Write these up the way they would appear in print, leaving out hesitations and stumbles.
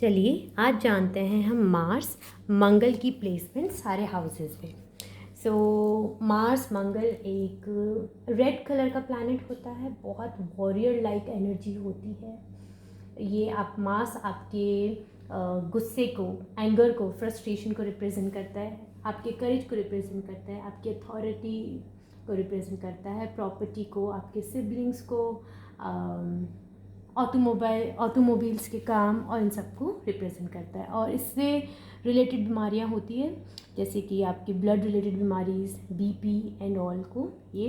चलिए आज जानते हैं हम मार्स मंगल की प्लेसमेंट सारे हाउसेस पे। मार्स मंगल एक रेड कलर का प्लैनेट होता है, बहुत वॉरियर लाइक एनर्जी होती है। ये आप मार्स आपके गुस्से को, एंगर को, फ्रस्ट्रेशन को रिप्रेजेंट करता है, आपके करेज को रिप्रेजेंट करता है, आपकी अथॉरिटी को रिप्रेजेंट करता है, प्रॉपर्टी को, आपके सिबलिंग्स को, ऑटोमोबाइल्स के काम और इन सबको रिप्रेजेंट करता है। और इससे रिलेटेड बीमारियां होती है, जैसे कि आपकी ब्लड रिलेटेड बीमारीज, बीपी एंड ऑल को ये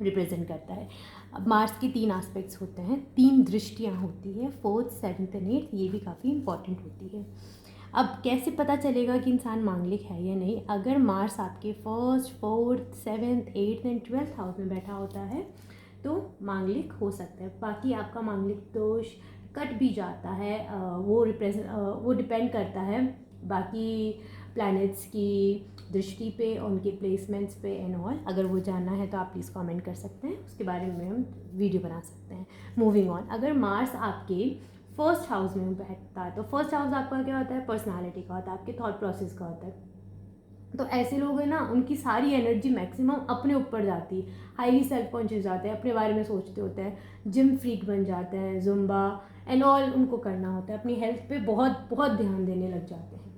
रिप्रेजेंट करता है। अब मार्स के 3 एस्पेक्ट्स होते हैं, 3 दृष्टियां होती है, 4th, 7th एंड 8th, ये भी काफ़ी इंपॉर्टेंट होती है। अब कैसे पता चलेगा कि इंसान मांगलिक है या नहीं? अगर मार्स आपके 1st, 4th, 7th, 8th and 12th house में बैठा होता है तो मांगलिक हो सकता है। बाकी आपका मांगलिक दोष कट भी जाता है, वो डिपेंड करता है बाकी प्लैनेट्स की दृष्टि पे, उनके प्लेसमेंट्स पे एंड ऑल। अगर वो जानना है तो आप प्लीज़ कमेंट कर सकते हैं, उसके बारे में हम वीडियो बना सकते हैं। मूविंग ऑन, अगर मार्स आपके फर्स्ट हाउस में बैठता है तो फर्स्ट हाउस आपका क्या होता है? पर्सनालिटी का होता है, आपके थॉट प्रोसेस का होता है। तो ऐसे लोग हैं ना, उनकी सारी एनर्जी मैक्सिमम अपने ऊपर जाती है, हाईली सेल्फ कॉन्शियस जाते हैं, अपने बारे में सोचते होते हैं, जिम फ्रीक बन जाते हैं, जुम्बा एंड ऑल उनको करना होता है, अपनी हेल्थ पे बहुत बहुत ध्यान देने लग जाते हैं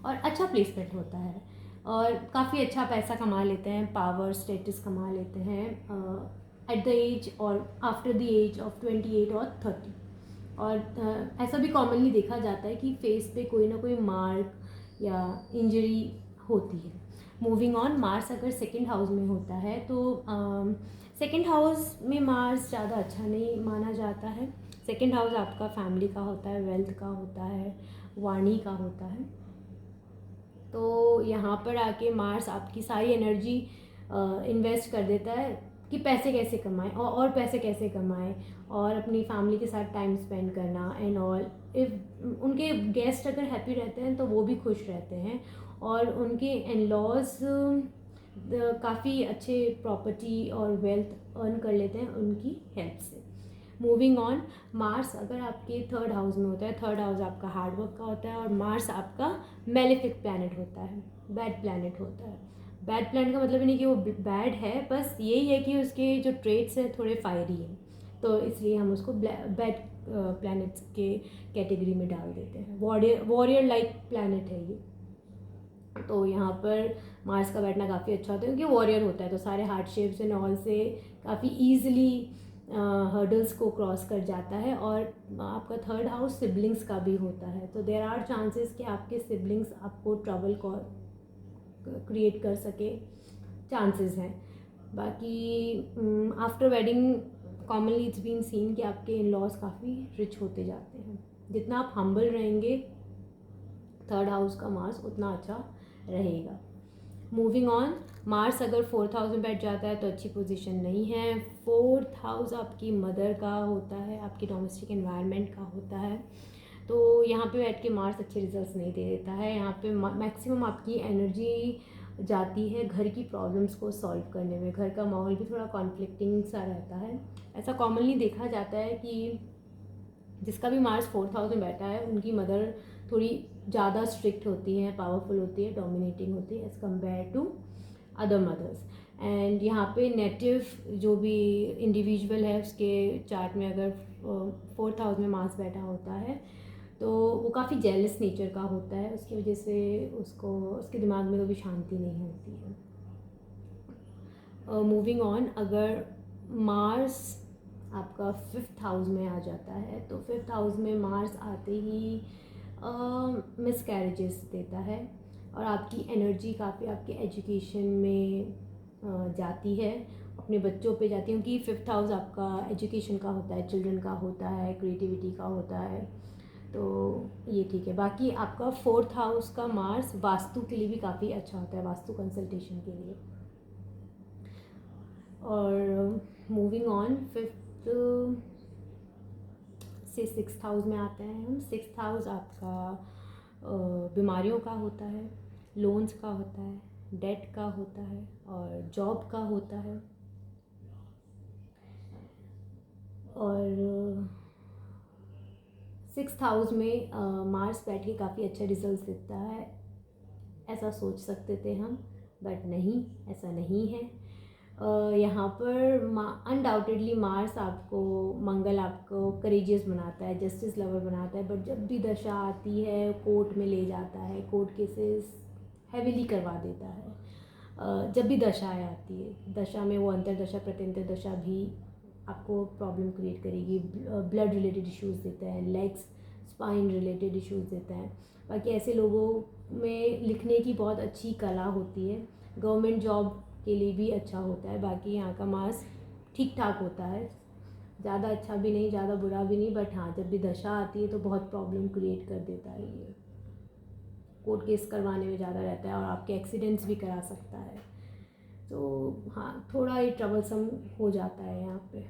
और अच्छा प्लेसमेंट होता है और काफ़ी अच्छा पैसा कमा लेते हैं, पावर स्टेटस कमा लेते हैं एट द एज और आफ्टर द एज ऑफ 28 और 30। और ऐसा भी कॉमनली देखा जाता है कि फेस पे कोई ना कोई मार्क या इंजरी होती है। मूविंग ऑन, मार्स अगर सेकंड हाउस में होता है तो सेकंड हाउस में मार्स ज़्यादा अच्छा नहीं माना जाता है। सेकंड हाउस आपका फैमिली का होता है, वेल्थ का होता है, वाणी का होता है। तो यहाँ पर आके मार्स आपकी सारी एनर्जी इन्वेस्ट कर देता है कि पैसे कैसे कमाएं और पैसे कैसे कमाएं और अपनी फैमिली के साथ टाइम स्पेंड करना एंड ऑल। इफ़ उनके गेस्ट अगर हैप्पी रहते हैं तो वो भी खुश रहते हैं और उनके इन लॉज काफ़ी अच्छे प्रॉपर्टी और वेल्थ अर्न कर लेते हैं उनकी हेल्प से। मूविंग ऑन, मार्स अगर आपके 3rd हाउस में होता है, 3rd हाउस आपका हार्डवर्क का होता है और मार्स आपका मेलेफिक प्लैनेट होता है, बैड प्लैनेट होता है। बैड प्लैनेट का मतलब नहीं कि वो बैड है, बस यही है कि उसके जो ट्रेट्स हैं थोड़े फायरी हैं, तो इसलिए हम उसको बैड प्लैनेट्स के कैटेगरी में डाल देते हैं। वॉरियर लाइक प्लैनेट है ये। तो यहाँ पर मार्स का बैठना काफ़ी अच्छा होता है क्योंकि वॉरियर होता है, तो सारे हार्डशिप्स एंड ऑल से काफ़ी ईजिली हर्डल्स को क्रॉस कर जाता है। और आपका 3rd हाउस सिबलिंग्स का भी होता है, तो देयर आर चांसेस कि आपके सिबलिंग्स आपको ट्रबल क्रिएट कर सके, चांसेस हैं। बाकी after wedding commonly it's been seen कि आपके इन लॉज काफ़ी रिच होते जाते हैं। जितना आप हम्बल रहेंगे 3rd हाउस का मार्स उतना अच्छा रहेगा। मूविंग ऑन, मार्स अगर 4th हाउस में बैठ जाता है तो अच्छी पोजीशन नहीं है। 4th हाउस आपकी मदर का होता है, आपकी डोमेस्टिक एनवायरनमेंट का होता है, तो यहाँ पे बैठ के मार्स अच्छे रिजल्ट्स नहीं दे देता है। यहाँ पे मैक्सिमम आपकी एनर्जी जाती है घर की प्रॉब्लम्स को सॉल्व करने में। घर का माहौल भी थोड़ा कॉन्फ्लिक्टिंग सा रहता है। ऐसा कॉमनली देखा जाता है कि जिसका भी मार्स 4th हाउस में बैठा है उनकी मदर थोड़ी ज़्यादा स्ट्रिक्ट होती है, पावरफुल होती है, डोमिनेटिंग होती है as compare to other mothers. And यहाँ पे नेटिव जो भी इंडिविजुअल है उसके चार्ट में अगर 4th हाउस में मार्स बैठा होता है तो वो काफ़ी जेलस नेचर का होता है, उसकी वजह से उसके दिमाग में कभी शांति नहीं होती है। मूविंग ऑन, अगर मार्स आपका 5th हाउस में आ जाता है तो 5th हाउस में मार्स आते ही मिसकैरेजेस देता है और आपकी एनर्जी काफ़ी आपके एजुकेशन में जाती है, अपने बच्चों पे जाती है क्योंकि 5th हाउस आपका एजुकेशन का होता है, चिल्ड्रन का होता है, क्रिएटिविटी का होता है, तो ये ठीक है। बाकी आपका 4th हाउस का मार्स वास्तु के लिए भी काफ़ी अच्छा होता है, वास्तु कंसल्टेशन के लिए। और मूविंग ऑन, 5th से 6th हाउस में आते हैं हम। 6th हाउस आपका बीमारियों का होता है, लोन्स का होता है, डेट का होता है और जॉब का होता है। और 6th हाउस में मार्स बैठ के काफ़ी अच्छा रिजल्ट देता है, ऐसा सोच सकते थे हम, बट नहीं, ऐसा नहीं है। यहाँ पर अनडाउटेडली मार्स आपको, मंगल आपको करेजियस बनाता है, जस्टिस लवर बनाता है, बट जब भी दशा आती है कोर्ट में ले जाता है, कोर्ट केसेस हैविली करवा देता है। जब भी दशाएँ आती है, दशा में वो अंतर्दशा प्रत्यंतर दशा भी आपको प्रॉब्लम क्रिएट करेगी। ब्लड रिलेटेड इश्यूज़ देता है, लेग्स स्पाइन रिलेटेड इश्यूज़ देता है। बाकी ऐसे लोगों में लिखने की बहुत अच्छी कला होती है, गवर्नमेंट जॉब के लिए भी अच्छा होता है। बाकी यहाँ का मार्स ठीक ठाक होता है, ज़्यादा अच्छा भी नहीं, ज़्यादा बुरा भी नहीं, बट हाँ जब भी दशा आती है तो बहुत प्रॉब्लम क्रिएट कर देता है ये। कोर्ट केस करवाने में ज़्यादा रहता है और आपके एक्सीडेंट्स भी करा सकता है, तो हाँ थोड़ा ही ट्रबलसम हो जाता है यहाँ पे।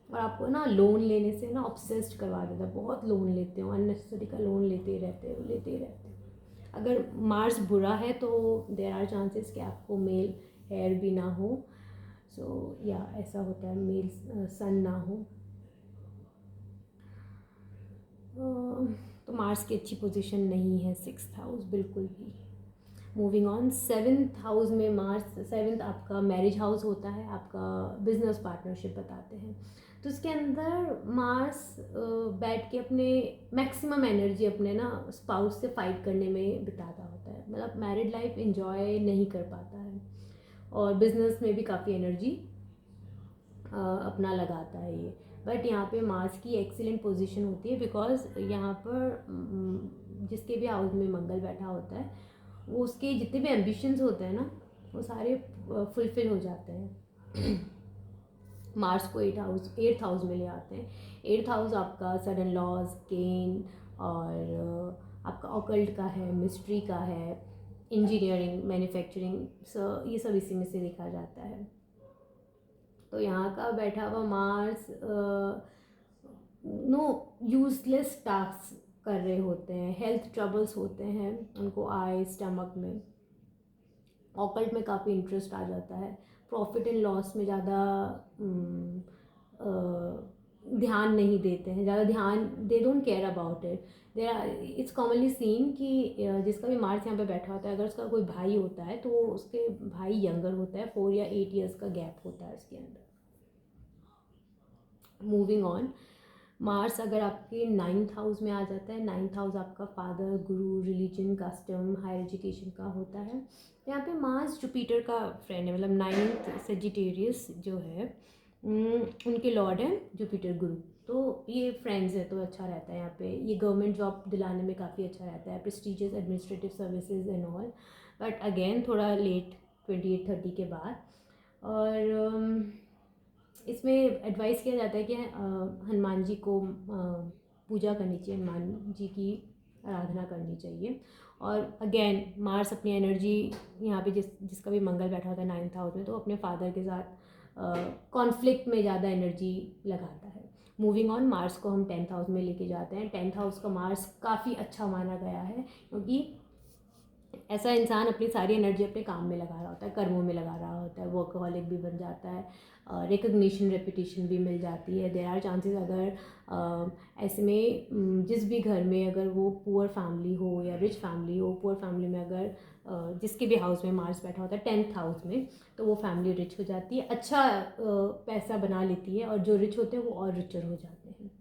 और आपको ना लोन लेने से ना ऑब्सेस्ड करवा देता है, बहुत लोन लेते हो, अननेसेसरी का लोन लेते रहते हो। अगर मार्स बुरा है तो देयर आर चांसेस कि आपको मेल हेयर भी ना हो, सो या ऐसा होता है, मेल सन ना हो। तो मार्स की अच्छी पोजीशन नहीं है 6th हाउस बिल्कुल भी। मूविंग ऑन, 7th हाउस में मार्स, 7th आपका मैरिज हाउस होता है, आपका बिजनेस पार्टनरशिप बताते हैं। तो इसके अंदर मार्स बैठ के अपने मैक्सिमम एनर्जी अपने ना स्पाउस से फाइट करने में बिताता होता है, मतलब मैरिड लाइफ एंजॉय नहीं कर पाता है, और बिजनेस में भी काफ़ी एनर्जी अपना लगाता है ये। बट यहाँ पे मार्स की एक्सीलेंट पोजीशन होती है, बिकॉज यहाँ पर जिसके भी हाउस में मंगल बैठा होता है वो उसके जितने भी एम्बिशंस होते हैं ना वो सारे फुलफिल हो जाते हैं। मार्स को 8th हाउस में ले आते हैं। 8th हाउस आपका सडन लॉस, गेन, और आपका ऑकल्ट का है, मिस्ट्री का है, इंजीनियरिंग, मैन्युफैक्चरिंग, ये सब इसी में से देखा जाता है। तो यहाँ का बैठा हुआ मार्स नो यूजलेस टास्क कर रहे होते हैं, हेल्थ ट्रबल्स होते हैं उनको, आई स्टमक में, ऑकल्ट में काफ़ी इंटरेस्ट आ जाता है, प्रॉफिट एंड लॉस में ज़्यादा ध्यान नहीं देते हैं, ज़्यादा ध्यान, they don't care about it. It's commonly seen कि जिसका भी मार्स यहाँ पे बैठा होता है, अगर उसका कोई भाई होता है तो उसके भाई यंगर होता है, 4 या 8 ईयर्स का गैप होता है उसके अंदर। मूविंग ऑन, मार्स अगर आपके 9th हाउस में आ जाता है, 9th हाउस आपका फादर, गुरु, रिलीजन, कस्टम, हायर एजुकेशन का होता है। यहाँ पे मार्स जुपिटर का फ्रेंड है, मतलब 9th सेजिटेरियस जो है उनके लॉर्ड हैं जुपिटर गुरु, तो ये फ्रेंड्स है तो अच्छा रहता है यहाँ पे। ये गवर्नमेंट जॉब दिलाने में काफ़ी अच्छा रहता है, prestigious administrative services and all, but again थोड़ा लेट 28-30 के बाद। और इसमें एडवाइस किया जाता है कि हनुमान जी को पूजा करनी चाहिए, हनुमान जी की आराधना करनी चाहिए। और अगेन मार्स अपनी एनर्जी यहाँ पे जिसका भी मंगल बैठा होता है 9th हाउस में, तो अपने फादर के साथ कॉन्फ्लिक्ट में ज़्यादा एनर्जी लगाता है। मूविंग ऑन, मार्स को हम 10th हाउस में लेके जाते हैं। 10th हाउस का मार्स काफ़ी अच्छा माना गया है, क्योंकि ऐसा इंसान अपनी सारी एनर्जी अपने काम में लगा रहा होता है, कर्मों में लगा रहा होता है, वर्कहॉलिक भी बन जाता है, रिकग्निशन, रेपुटेशन भी मिल जाती है। देयर आर चांसेस, अगर ऐसे में जिस भी घर में अगर वो पुअर फैमिली हो या रिच फैमिली हो, पुअर फैमिली में अगर जिसके भी हाउस में मार्स बैठा होता है 10th हाउस में, तो वो फैमिली रिच हो जाती है, अच्छा पैसा बना लेती है, और जो रिच होते हैं वो और रिचर हो जाते हैं,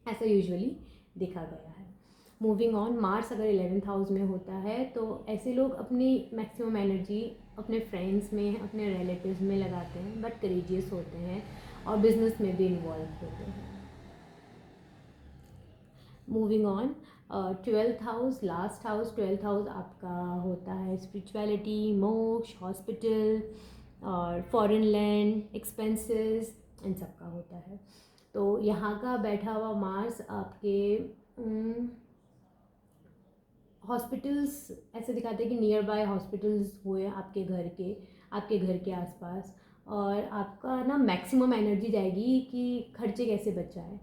ऐसा यूजुअली देखा गया है। मूविंग ऑन, मार्स अगर 11th हाउस में होता है तो ऐसे लोग अपनी मैक्सिमम एनर्जी अपने फ्रेंड्स में, अपने रिलेटिव्स में लगाते हैं, बट करेजियस होते हैं और बिजनेस में भी इन्वॉल्व होते हैं। Moving on, 12th house, last house, 12th house आपका होता है स्पिरिचुअलिटी, मोक्ष, हॉस्पिटल और फॉरेन लैंड, एक्सपेंसेस, इन सब का होता है। तो यहाँ का बैठा हुआ मार्स आपके हॉस्पिटल्स ऐसे दिखाते हैं कि नियर बाय हॉस्पिटल्स हुए आपके घर के आसपास, और आपका ना मैक्सिमम एनर्जी जाएगी कि खर्चे कैसे बचाएं।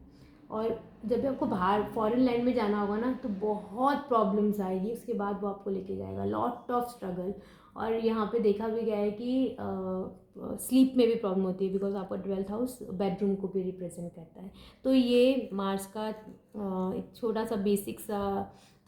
और जब भी आपको बाहर फॉरेन लैंड में जाना होगा ना तो बहुत प्रॉब्लम्स आएगी, उसके बाद वो आपको लेके जाएगा, लॉट ऑफ स्ट्रगल। और यहाँ पे देखा भी गया है कि स्लीप में भी प्रॉब्लम होती है, बिकॉज आपका 12th हाउस बेडरूम को भी रिप्रेजेंट करता है। तो ये मार्स का एक छोटा सा बेसिक सा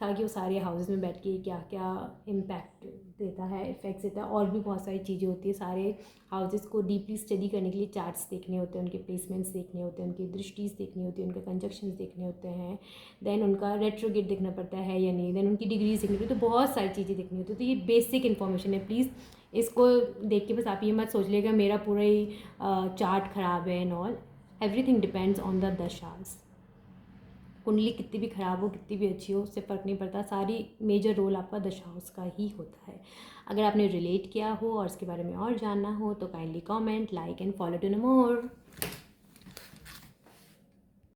था कि वो सारे हाउसेस में बैठ के क्या क्या इम्पैक्ट देता है, इफेक्ट्स देता है। और भी बहुत सारी चीज़ें होती है। सारे हाउसेस को डीपली स्टडी करने के लिए चार्ट्स देखने होते हैं, उनके प्लेसमेंट्स देखने होते हैं, उनकी दृष्टिस देखनी होती है, उनके कंजक्शंस देखने होते हैं, देन उनका रेट्रोगेट देखना पड़ता है या नहीं, देन उनकी डिग्रीज देखनी होती है। तो बहुत सारी चीज़ें देखनी होती है। तो ये बेसिक इन्फॉर्मेशन है। प्लीज़ इसको देख के बस आप ये मत सोच लेगा मेरा पूरा ही चार्ट ख़राब है and all. Everything depends on the दशास। कुंडली कितनी भी ख़राब हो, कितनी भी अच्छी हो, उससे फ़र्क नहीं पड़ता। सारी मेजर रोल आपका दशाओं का ही होता है। अगर आपने रिलेट किया हो और इसके बारे में और जानना हो तो kindly comment, like and follow to know more.